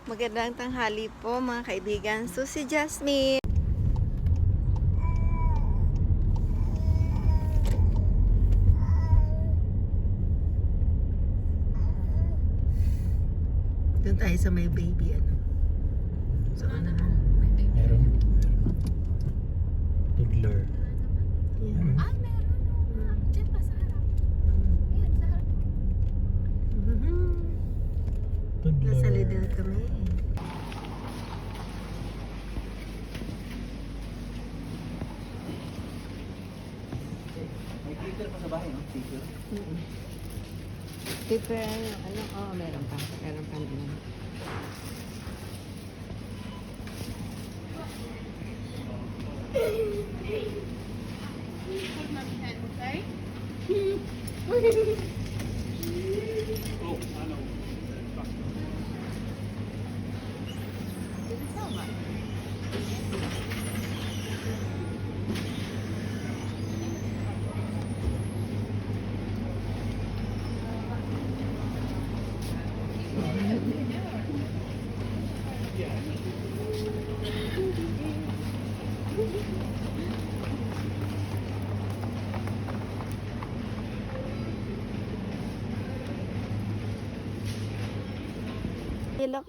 Magandang tanghali po mga kaibigan. So si Jasmine. Doon tayo sa may baby ano. So ano na? Meron. Toddler. Yan. Meron. Diyan pa sa harap. Ayan, sa harap. Toddler. Nasa Lidl kami. May speaker pa sa bahay, no? Speaker. Paper ano? Oh, meron pa. Meron pa naman. Put mommy hand, okay? Look.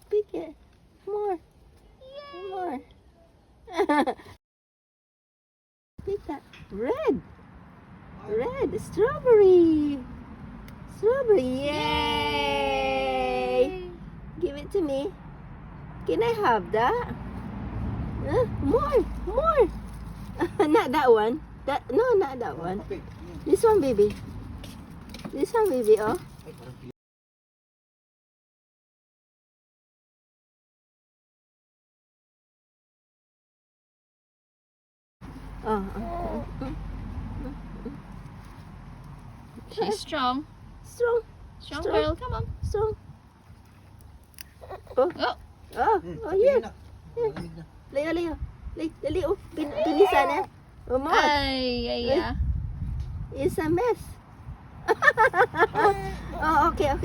Bigger. More. More. Pika. Red. Red. Strawberry. Strawberry. Yay! Give it to me. Can I have that? More. More. Not that one. No, not that one. This one, baby. This one, baby, oh. Oh. She's strong. Strong. Strong Strong. girl, come on. Strong. Oh. Oh. Oh, yeah. Layo, layo. Dali, oh. Pinisa na. Oh, more. Ay. It's a mess. Oh, okay.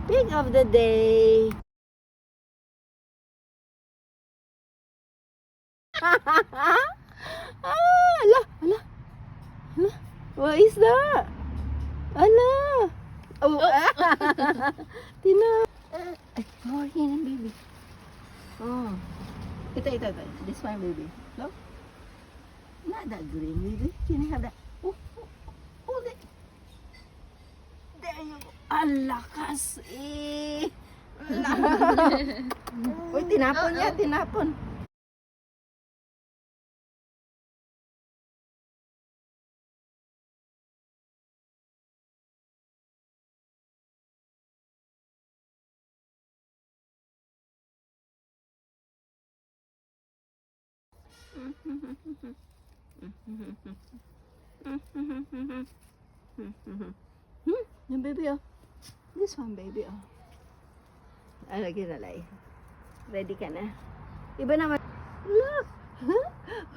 Pig of the day. Ala. What is that? Ala. Oh. Tina. Oh, here, baby. Oh. Ito. This one, baby. Look. Not that green, baby. Can I have that? Oh, there you go. Ang lakas eh. Uy, tinapon niya, tinapon. Yung baby, oh. This one, baby, oh. Lagi na lang. Ready ka na? Iba naman. Look! Huh?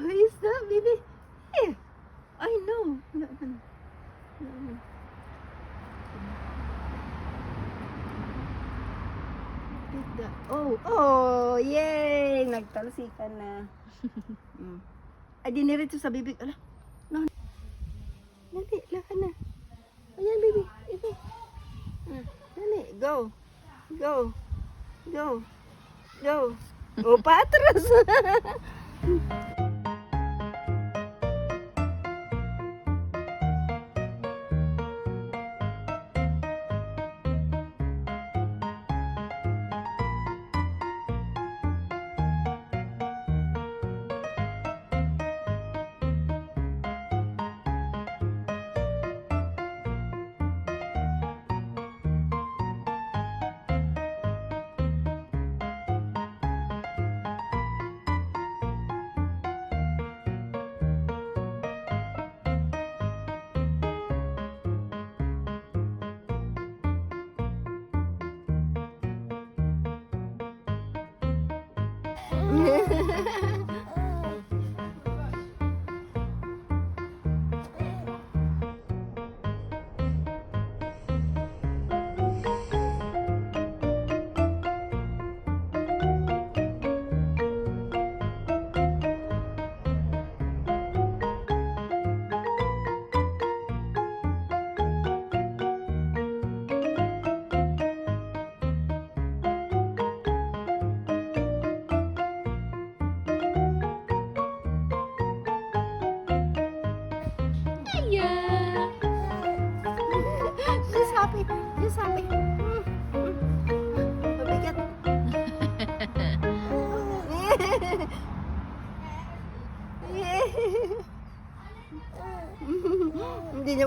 What is that, baby? Here! I know. No. Take that. Oh, yay! Nagtalsikan na. Ay, diniretso sa bibig. Ala, no. Dali, lakan na. Ayan, baby. Ito. Dali, go. Oh, patras.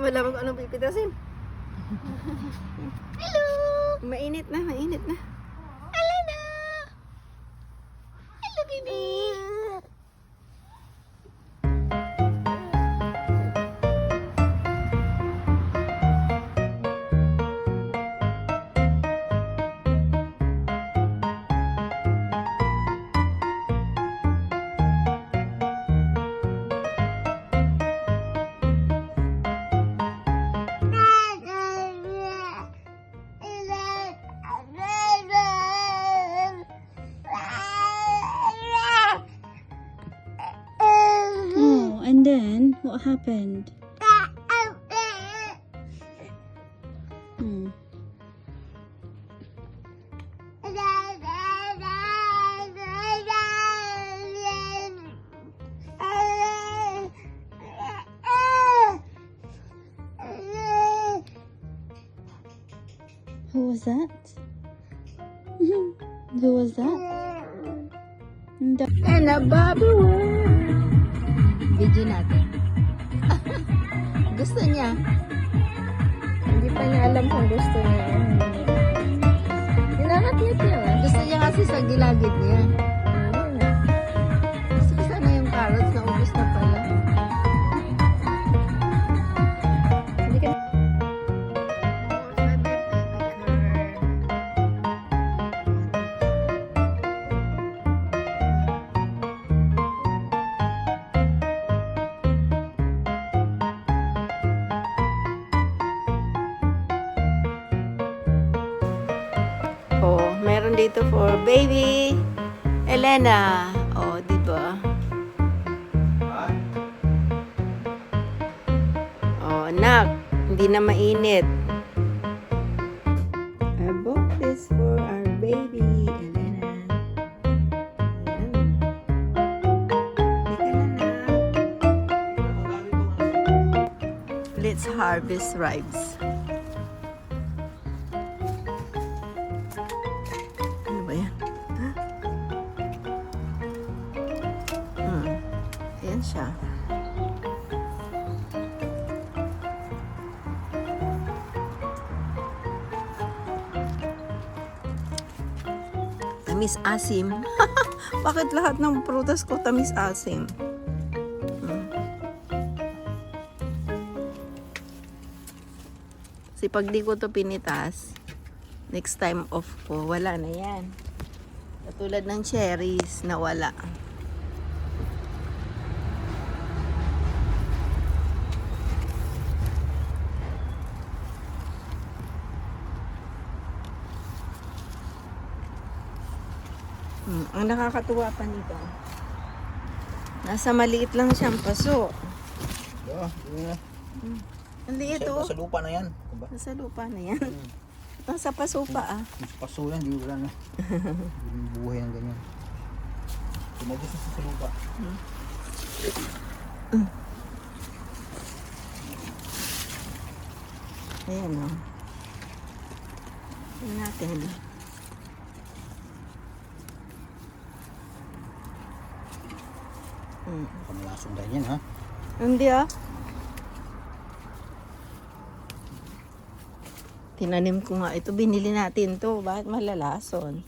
malaman kung anong pipitasin. Hello! Mainit na, mainit na. Hello na! Hello, baby! Oh, and then what happened? Hmm. Who was that? Who was that? And a Bobby world. Video natin. Gusto niya. Hindi pa niya alam kung gusto niya. Ginakatiyat niya. Gusto niya kasi sa gilagid niya. Gusto ko sana yung carrots na ubos na pala. Hindi ka Oh, meron dito for baby Elena. Oh, di ba? Oh, anak, hindi na mainit. I bought this for our baby Elena. Ayan. Teka na, anak. Let's harvest ribes. Ano ba yan? Ayan siya. Tamis asim. Bakit lahat ng prutas ko tamis asim? Kasi pag di ko to pinitas, next time off ko, wala na yan. Katulad ng cherries na wala. Ang nakakatuwa pa nito, nasa maliit lang siyang paso. Ang liit oh. Sa lupa na yan. Diba? Nasa lupa na yan. Nasa paso pa ah. Mas paso yan, di wala na. Hindi buhay ng ganyan. Tumagos sa lupa. Ayan o. Tingnan natin. Kamalasong dahil yan ha. Hindi ah. Tinanim ko nga ito. Binili natin to. Bakit malalason?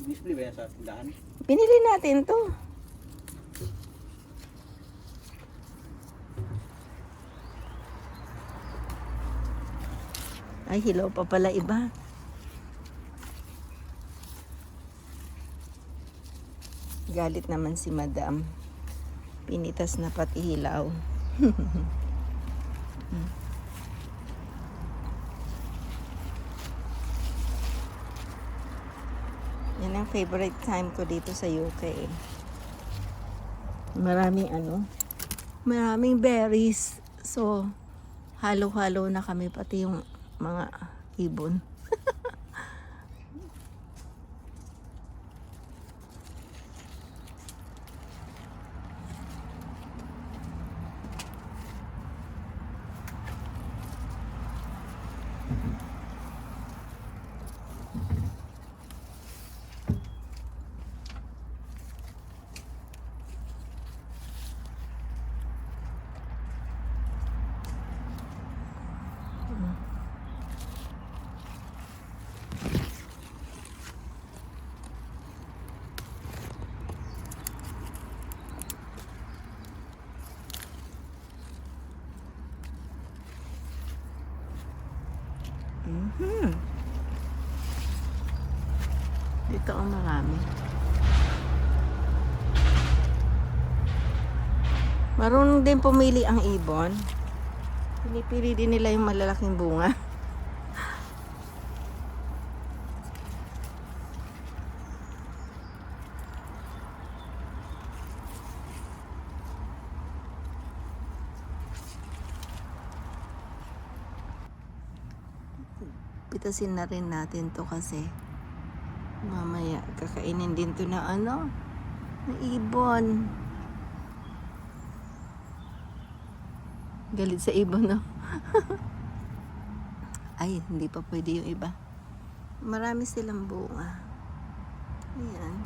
Display ba yan sa tindahan? Binili natin to. Ay, hilaw pa pala iba. Galit naman si Madam. Pinitas na pati hilaw. Yan ang favorite time ko dito sa UK. Maraming berries. So, halo-halo na kami pati yung mga ibon. Mhm. Dito ang marami. Marunong din pumili ang ibon. Pinipili din nila yung malalaking bunga. Pitasin na rin natin to kasi mamaya kakainin din to na ano, na ibon. Galit sa ibon, no? Ay, hindi pa pwede yung iba. Marami silang bunga. Ayan.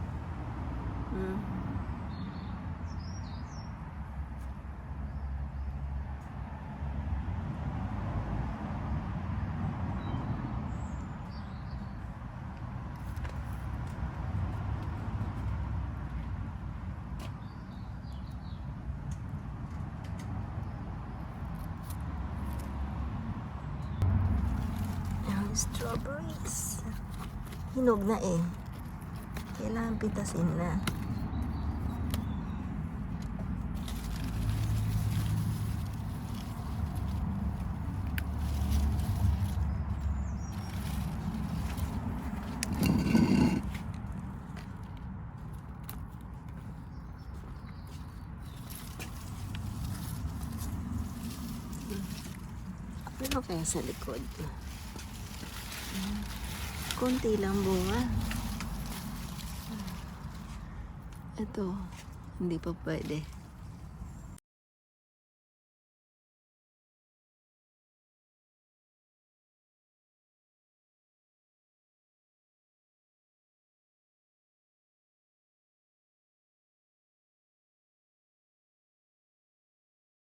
Strawberries. Hinog na eh. Kailangan pitasin na. Ano kaya sa likod? Konti lang bunga. Ito, hindi pa pwede.